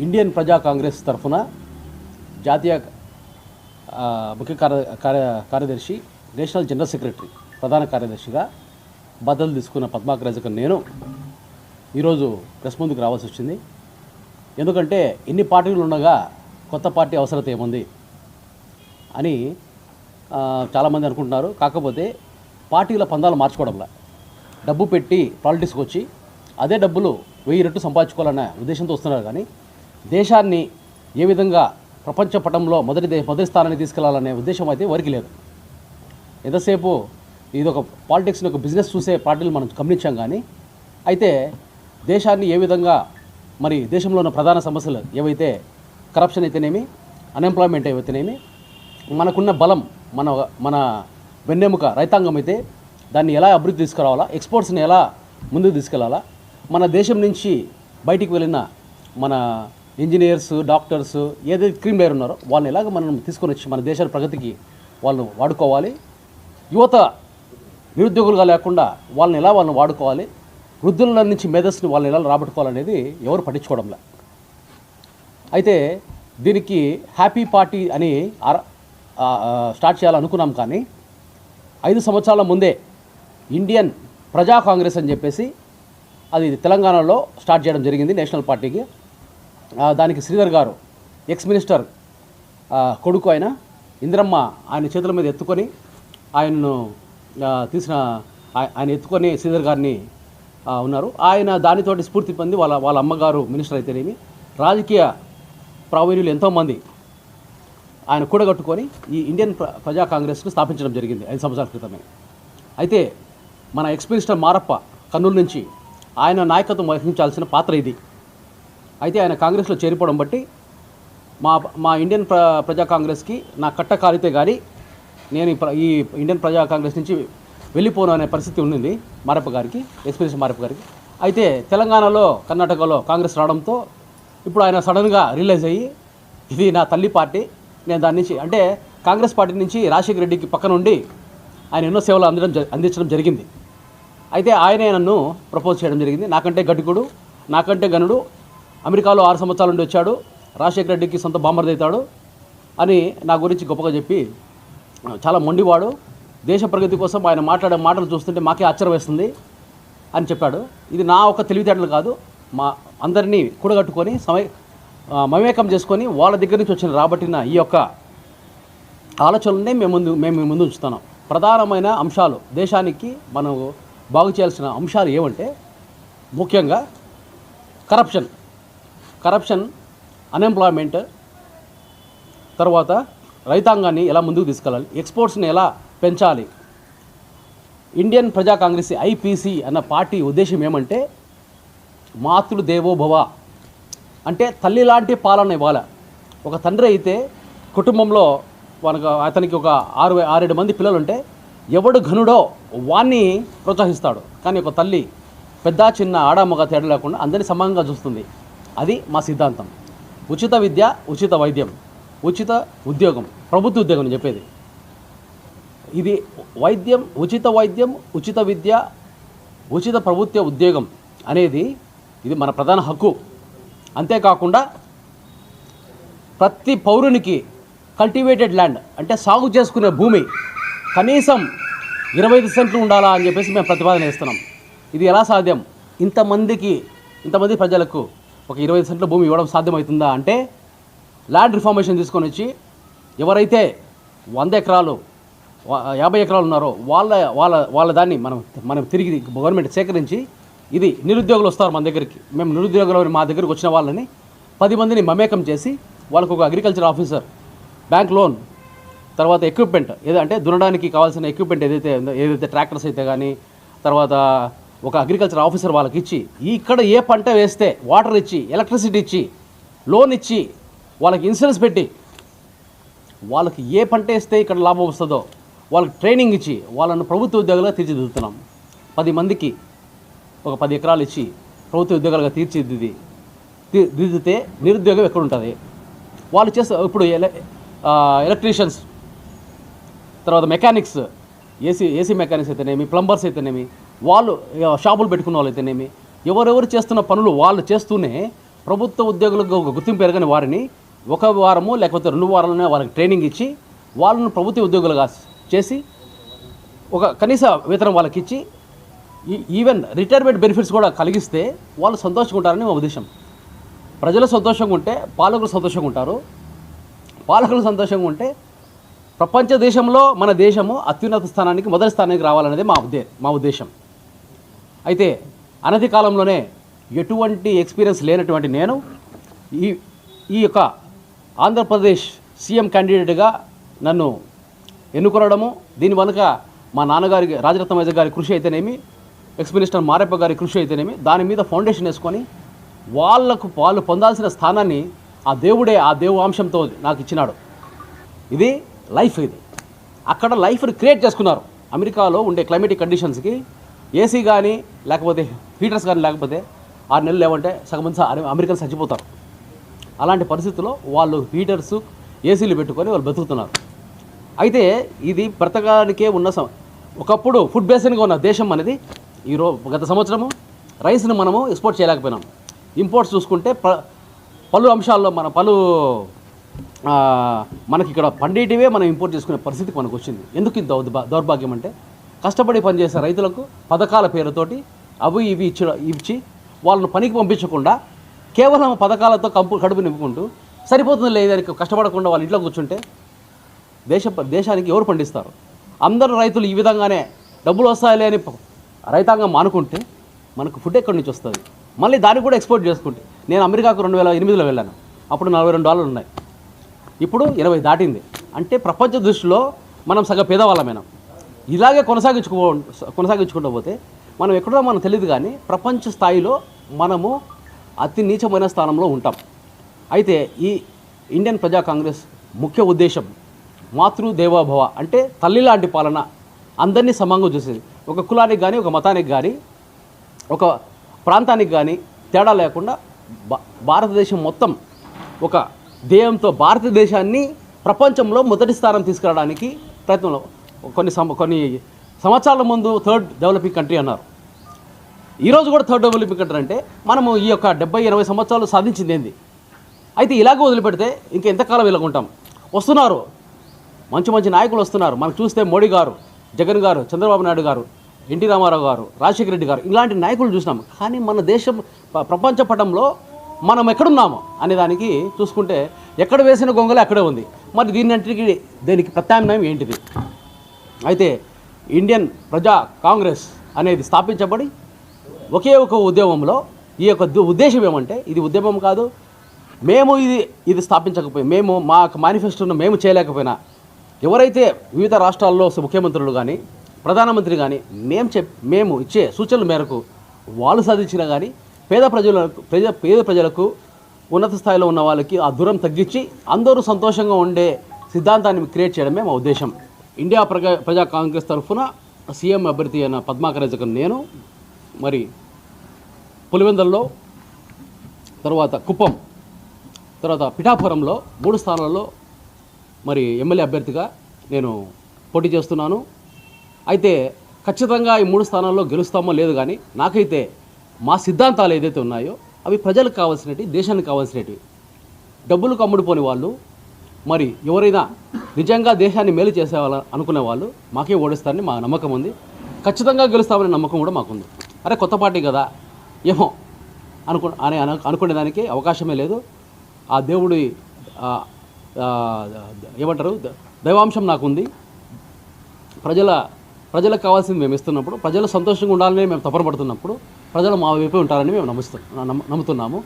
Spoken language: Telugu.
ఇండియన్ ప్రజా కాంగ్రెస్ తరఫున జాతీయ ముఖ్య కార్యదర్శి, నేషనల్ జనరల్ సెక్రటరీ, ప్రధాన కార్యదర్శిగా బాధ్యతలు తీసుకున్న పద్మాకర్ నేను ఈరోజు ప్రెస్ ముందుకు రావాల్సి వచ్చింది. ఎందుకంటే ఎన్ని పార్టీలు ఉండగా కొత్త పార్టీ అవసరత ఏముంది అని చాలామంది అనుకుంటున్నారు. కాకపోతే పార్టీల పందాలు మార్చుకోవడంలా డబ్బు పెట్టి పాలిటిక్స్కి వచ్చి అదే డబ్బులు 1000 రెట్లు సంపాదించుకోవాలన్న ఉద్దేశంతో వస్తున్నారు. కానీ దేశాన్ని ఏ విధంగా ప్రపంచ పటంలో మొదటి స్థానాన్ని తీసుకెళ్లాలనే ఉద్దేశం అయితే ఎవరికి లేదు. ఎంతసేపు ఇది ఒక పాలిటిక్స్ని ఒక బిజినెస్ చూసే పార్టీలు మనం గమనించాం. కానీ అయితే దేశాన్ని ఏ విధంగా మరి దేశంలో ఉన్న ప్రధాన సమస్యలు ఏవైతే కరప్షన్ అయితేనేమి, అన్ఎంప్లాయ్మెంట్ అయితేనేమి, మనకున్న బలం మన వెన్నెముక రైతాంగం అయితే దాన్ని ఎలా అభివృద్ధి తీసుకురావాలా, ఎక్స్పోర్ట్స్ని ఎలా ముందుకు తీసుకెళ్లాలా, మన దేశం నుంచి బయటికి వెళ్ళిన మన ఇంజనీర్స్, డాక్టర్స్, ఏదైతే క్రీమ్ లేయర్ ఉన్నారో వాళ్ళని ఎలాగ మనం తీసుకొని వచ్చి మన దేశ ప్రగతికి వాళ్ళు వాడుకోవాలి, యువత నిరుద్యోగులుగా లేకుండా వాళ్ళని వాడుకోవాలి, వృద్ధుల నుంచి మేధస్సుని వాళ్ళని ఎలా రాబట్టుకోవాలనేది ఎవరు పట్టించుకోవడంలే. అయితే దీనికి హ్యాపీ పార్టీ అని స్టార్ట్ చేయాలనుకున్నాం. కానీ 5 సంవత్సరాల ముందే ఇండియన్ ప్రజా కాంగ్రెస్ అని చెప్పేసి అది తెలంగాణలో స్టార్ట్ చేయడం జరిగింది నేషనల్ పార్టీకి. దానికి శ్రీధర్ గారు ఎక్స్ మినిస్టర్ కొడుకు ఆయన ఇందిరమ్మ ఆయన చేతుల మీద ఎత్తుకొని ఆయన ఎత్తుకొని శ్రీధర్ గారిని ఉన్నారు. ఆయన దానితోటి స్ఫూర్తి పొంది వాళ్ళ అమ్మగారు మినిస్టర్ అయితేనేమి, రాజకీయ ప్రావీణ్యులు ఎంతోమంది ఆయన కూడగట్టుకొని ఈ ఇండియన్ ప్రజా కాంగ్రెస్ను స్థాపించడం జరిగింది 5 సంవత్సరాల క్రితమే. అయితే మన ఎక్స్ మినిస్టర్ మారప్ప కర్నూలు నుంచి ఆయన నాయకత్వం వహించాల్సిన పాత్ర ఇది. అయితే ఆయన కాంగ్రెస్లో చేరిపోవడం బట్టి మా ఇండియన్ ప్రజా కాంగ్రెస్కి నా కట్ట కాలితే కానీ నేను ఈ ఇండియన్ ప్రజా కాంగ్రెస్ నుంచి వెళ్ళిపోను అనే పరిస్థితి ఉండింది మారప్ప గారికి, ఎక్స్ మినిస్టర్ మారప్ప గారికి. అయితే తెలంగాణలో, కర్ణాటకలో కాంగ్రెస్ రావడంతో ఇప్పుడు ఆయన సడన్గా రియలైజ్ అయ్యి ఇది నా తల్లి పార్టీ, నేను దాని నుంచి అంటే కాంగ్రెస్ పార్టీ నుంచి రాజశేఖర రెడ్డికి పక్కన ఉండి ఆయన ఎన్నో సేవలు అందించడం జరిగింది. అయితే ఆయనే నన్ను ప్రపోజ్ చేయడం జరిగింది. నాకంటే గట్టికుడు, నాకంటే గనుడు, అమెరికాలో 6 సంవత్సరాల నుండి వచ్చాడు, రాజశేఖర రెడ్డికి సొంత బాంబర్ అవుతాడు అని నా గురించి గొప్పగా చెప్పి, చాలా మొండివాడు, దేశ ప్రగతి కోసం ఆయన మాట్లాడే మాటలు చూస్తుంటే మాకే ఆశ్చర్యం వేస్తుంది అని చెప్పాడు. ఇది నా ఒక తెలివితేటలు కాదు, మా అందరినీ కూడగట్టుకొని మమేకం చేసుకొని వాళ్ళ దగ్గర నుంచి వచ్చిన రాబట్టిన ఈ యొక్క ఆలోచనలనే మేము ముందు ఉంచుతున్నాం. ప్రధానమైన అంశాలు, దేశానికి మనం బాగు చేయాల్సిన అంశాలు ఏమంటే ముఖ్యంగా కరప్షన్, అన్ఎంప్లాయ్మెంట్, తర్వాత రైతాంగాన్ని ఎలా ముందుకు తీసుకెళ్ళాలి, ఎక్స్పోర్ట్స్ని ఎలా పెంచాలి. ఇండియన్ ప్రజా కాంగ్రెస్ ఐపీసీ అన్న పార్టీ ఉద్దేశం ఏమంటే మాతృదేవో భవ, అంటే తల్లి లాంటి పాలన ఇవ్వాలి. ఒక తండ్రి అయితే కుటుంబంలో అతనికి ఒక 6-7 మంది పిల్లలు ఉంటే ఎవడు ఘనుడో వాణ్ణి ప్రోత్సహిస్తాడు. కానీ ఒక తల్లి పెద్ద చిన్న ఆడామగ తేడా లేకుండా అందరినీ సమానంగా చూస్తుంది. అది మా సిద్ధాంతం. ఉచిత విద్య, ఉచిత వైద్యం, ఉచిత ఉద్యోగం, ప్రభుత్వ ఉద్యోగం చెప్పేది ఇది. ఉచిత వైద్యం, ఉచిత విద్య, ఉచిత ప్రభుత్వ ఉద్యోగం అనేది ఇది మన ప్రధాన హక్కు. అంతేకాకుండా ప్రతి పౌరునికి కల్టివేటెడ్ ల్యాండ్ అంటే సాగు చేసుకునే భూమి కనీసం 25 సెంట్లు ఉండాలా అని చెప్పేసి మేము ప్రతిపాదన చేస్తున్నాం. ఇది ఎలా సాధ్యం? ఇంతమంది ప్రజలకు ఒక 25 సెంట్ల భూమి ఇవ్వడం సాధ్యమవుతుందా అంటే ల్యాండ్ రిఫార్మేషన్ తీసుకొని వచ్చి ఎవరైతే 100 ఎకరాలు 50 ఎకరాలు ఉన్నారో వాళ్ళ దాన్ని మనం తిరిగి గవర్నమెంట్ సేకరించి, ఇది నిరుద్యోగులు వస్తారు మన దగ్గరికి, మేము నిరుద్యోగులు మా దగ్గరికి వచ్చిన వాళ్ళని 10 మందిని మమేకం చేసి వాళ్ళకు ఒక అగ్రికల్చర్ ఆఫీసర్, బ్యాంక్ లోన్, తర్వాత ఎక్విప్మెంట్ ఏదంటే దున్నడానికి కావాల్సిన ఎక్విప్మెంట్ ఏదైతే ట్రాక్టర్స్ అయితే కానీ, తర్వాత ఒక అగ్రికల్చర్ ఆఫీసర్ వాళ్ళకి ఇచ్చి, ఇక్కడ ఏ పంట వేస్తే వాటర్ ఇచ్చి, ఎలక్ట్రిసిటీ ఇచ్చి, లోన్ ఇచ్చి, వాళ్ళకి ఇన్సూరెన్స్ పెట్టి, వాళ్ళకి ఏ పంట వేస్తే ఇక్కడ లాభం వస్తుందో వాళ్ళకి ట్రైనింగ్ ఇచ్చి వాళ్ళను ప్రభుత్వ ఉద్యోగులుగా తీర్చిదిద్దుతున్నాం. 10 మందికి ఒక 10 ఎకరాలు ఇచ్చి ప్రభుత్వ ఉద్యోగాలుగా తీర్చిదిద్దితే నిరుద్యోగం ఎక్కడ ఉంటుంది? వాళ్ళు చేస్తే ఇప్పుడు ఎలక్ట్రీషియన్స్, తర్వాత మెకానిక్స్, ఏసీ మెకానిక్స్ అయితేనేమి, ప్లంబర్స్ అయితేనేమి, వాళ్ళు షాపులు పెట్టుకున్న వాళ్ళు అయితేనేమి, ఎవరెవరు చేస్తున్న పనులు వాళ్ళు చేస్తూనే ప్రభుత్వ ఉద్యోగులకు ఒక గుర్తింపు ఎరగని వారిని ఒక వారము లేకపోతే 2 వారాలనే వాళ్ళకి ట్రైనింగ్ ఇచ్చి వాళ్ళను ప్రభుత్వ ఉద్యోగులుగా చేసి ఒక కనీస వేతనం వాళ్ళకి ఇచ్చి ఈవెన్ రిటైర్మెంట్ బెనిఫిట్స్ కూడా కలిగిస్తే వాళ్ళు సంతోషంగా ఉంటారని మా ఉద్దేశం. ప్రజలు సంతోషంగా ఉంటే పాలకులు సంతోషంగా ఉంటారు. పాలకులు సంతోషంగా ఉంటే ప్రపంచ దేశంలో మన దేశము అత్యున్నత స్థానానికి మొదటి స్థానానికి రావాలనేది మా ఉద్దేశం. అయితే అనతి కాలంలోనే ఎటువంటి ఎక్స్పీరియన్స్ లేనటువంటి నేను ఈ యొక్క ఆంధ్రప్రదేశ్ సీఎం క్యాండిడేట్గా నన్ను ఎన్నుకోవడము, దీని వెనుక మా నాన్నగారికి రాజరత్న వైద్య గారి కృషి అయితేనేమి, ఎక్స్ మినిస్టర్ మారెప్ప గారి కృషి అయితేనేమి, దాని మీద ఫౌండేషన్ వేసుకొని వాళ్ళు పొందాల్సిన స్థానాన్ని ఆ దేవాంశంతో నాకు ఇచ్చినాడు. ఇది లైఫ్. ఇది అక్కడ లైఫ్ని క్రియేట్ చేసుకున్నారు. అమెరికాలో ఉండే క్లైమేటిక్ కండిషన్స్కి ఏసీ కానీ లేకపోతే హీటర్స్ కానీ లేకపోతే 6 నెలలు లేవంటే సగం మంది అమెరికన్స్ చచ్చిపోతారు. అలాంటి పరిస్థితుల్లో వాళ్ళు హీటర్స్ ఏసీలు పెట్టుకొని వాళ్ళు బతుకుతున్నారు. అయితే ఇది బ్రతకానికే ఉన్న ఒకప్పుడు ఫుడ్ బేసిన్గా ఉన్న దేశం అనేది గత సంవత్సరము రైస్ని మనము ఎక్స్పోర్ట్ చేయలేకపోయినాం. ఇంపోర్ట్స్ చూసుకుంటే పలు అంశాల్లో మనకి ఇక్కడ పండిటివే మనం ఇంపోర్ట్ చేసుకునే పరిస్థితికి మనకు వచ్చింది. ఎందుకు ఇంత దౌర్భాగ్యం అంటే కష్టపడి పనిచేసే రైతులకు పథకాల పేరుతోటి అవి ఇవి ఇచ్చి వాళ్ళను పనికి పంపించకుండా కేవలం పథకాలతో కడుపు నింపుకుంటూ సరిపోతుంది లేదని కష్టపడకుండా వాళ్ళ ఇంట్లో కూర్చుంటే దేశానికి ఎవరు పండిస్తారు? అందరూ రైతులు ఈ విధంగానే డబ్బులు వస్తాయిలే అని రైతాంగం మానుకుంటే మనకు ఫుడ్ ఎక్కడి నుంచి వస్తుంది? మళ్ళీ దాన్ని కూడా ఎక్స్పోర్ట్ చేసుకుంటే నేను అమెరికాకు 2008లో వెళ్ళాను. అప్పుడు $42 ఉన్నాయి. ఇప్పుడు 20 దాటింది. అంటే ప్రపంచ దృష్టిలో మనం సగం పేదవాళ్ళమైనా. ఇలాగే కొనసాగించుకుంటూ పోతే మనం ఎక్కడో మనం తెలియదు, కానీ ప్రపంచ స్థాయిలో మనము అతి నీచమైన స్థానంలో ఉంటాం. అయితే ఈ ఇండియన్ ప్రజా కాంగ్రెస్ ముఖ్య ఉద్దేశం మాతృదేవోభవ, అంటే తల్లి లాంటి పాలన, అందరినీ సమంగా చూసేది. ఒక కులానికి కానీ, ఒక మతానికి కానీ, ఒక ప్రాంతానికి కానీ తేడా లేకుండా భారతదేశం మొత్తం ఒక ధ్యేయంతో భారతదేశాన్ని ప్రపంచంలో మొదటి స్థానం తీసుకురావడానికి ప్రయత్నంలో కొన్ని సంవత్సరాల ముందు 3rd డెవలపింగ్ కంట్రీ అన్నారు. ఈరోజు కూడా 3rd డెవలపింగ్ కంట్రీ అంటే మనము ఈ యొక్క 70-80 సంవత్సరాలు సాధించింది ఏంది? అయితే ఇలాగే వదిలిపెడితే ఇంకా ఎంతకాలం ఇలాగుంటాం? వస్తున్నారు మంచి నాయకులు వస్తున్నారు. మనకు చూస్తే మోడీ గారు, జగన్ గారు, చంద్రబాబు నాయుడు గారు, ఎన్టీ రామారావు గారు, రాజశేఖర రెడ్డి గారు, ఇలాంటి నాయకులు చూసినాము. కానీ మన దేశం ప్రపంచ పటంలో మనం ఎక్కడున్నాము అనే దానికి చూసుకుంటే ఎక్కడ వేసిన గొంగలే అక్కడే ఉంది. మరి దీనికి ప్రత్యామ్నాయం ఏంటిది? అయితే ఇండియన్ ప్రజా కాంగ్రెస్ అనేది స్థాపించబడి ఒకే ఒక ఉద్యమంలో ఈ యొక్క ఉద్దేశం ఏమంటే, ఇది ఉద్యమం కాదు, మేము ఇది స్థాపించకపోయి, మా మేనిఫెస్టోను మేము చేయలేకపోయినా, ఎవరైతే వివిధ రాష్ట్రాల్లో ముఖ్యమంత్రులు కానీ ప్రధానమంత్రి కానీ మేము ఇచ్చే సూచనల మేరకు వాళ్ళు సాధించినా కానీ పేద ప్రజలకు ఉన్నత స్థాయిలో ఉన్న వాళ్ళకి ఆ దూరం తగ్గించి అందరూ సంతోషంగా ఉండే సిద్ధాంతాన్ని క్రియేట్ చేయడమే మా ఉద్దేశం. ఇండియా ప్రజా కాంగ్రెస్ తరఫున సీఎం అభ్యర్థి అయిన పద్మాకర్ నేను మరి పులివెందుల్లో, తర్వాత కుప్పం, తర్వాత పిఠాపురంలో 3 స్థానాల్లో మరి ఎమ్మెల్యే అభ్యర్థిగా నేను పోటీ చేస్తున్నాను. అయితే ఖచ్చితంగా ఈ 3 స్థానాల్లో గెలుస్తామో లేదు, కానీ నాకైతే మా సిద్ధాంతాలు ఏదైతే ఉన్నాయో అవి ప్రజలకు కావాల్సినవి, దేశానికి కావాల్సినవి. డబ్బులకు అమ్ముడుపోని వాళ్ళు, మరి ఎవరైనా నిజంగా దేశాన్ని మేలు చేసేవాళ్ళు అనుకునే వాళ్ళు మాకే ఓడిస్తారని మా నమ్మకం ఉంది. ఖచ్చితంగా గెలుస్తామనే నమ్మకం కూడా మాకుంది. అరే కొత్త పార్టీ కదా ఏమో అనుకునేదానికి అవకాశమే లేదు. ఆ దేవుడి ఏమంటారు దైవాంశం నాకుంది. ప్రజలకు కావాల్సింది మేము ఇస్తున్నప్పుడు, ప్రజలు సంతోషంగా ఉండాలని మేము తపన పడుతున్నప్పుడు ప్రజలు మా వైపే ఉంటారని మేము నమ్ముతున్నాము.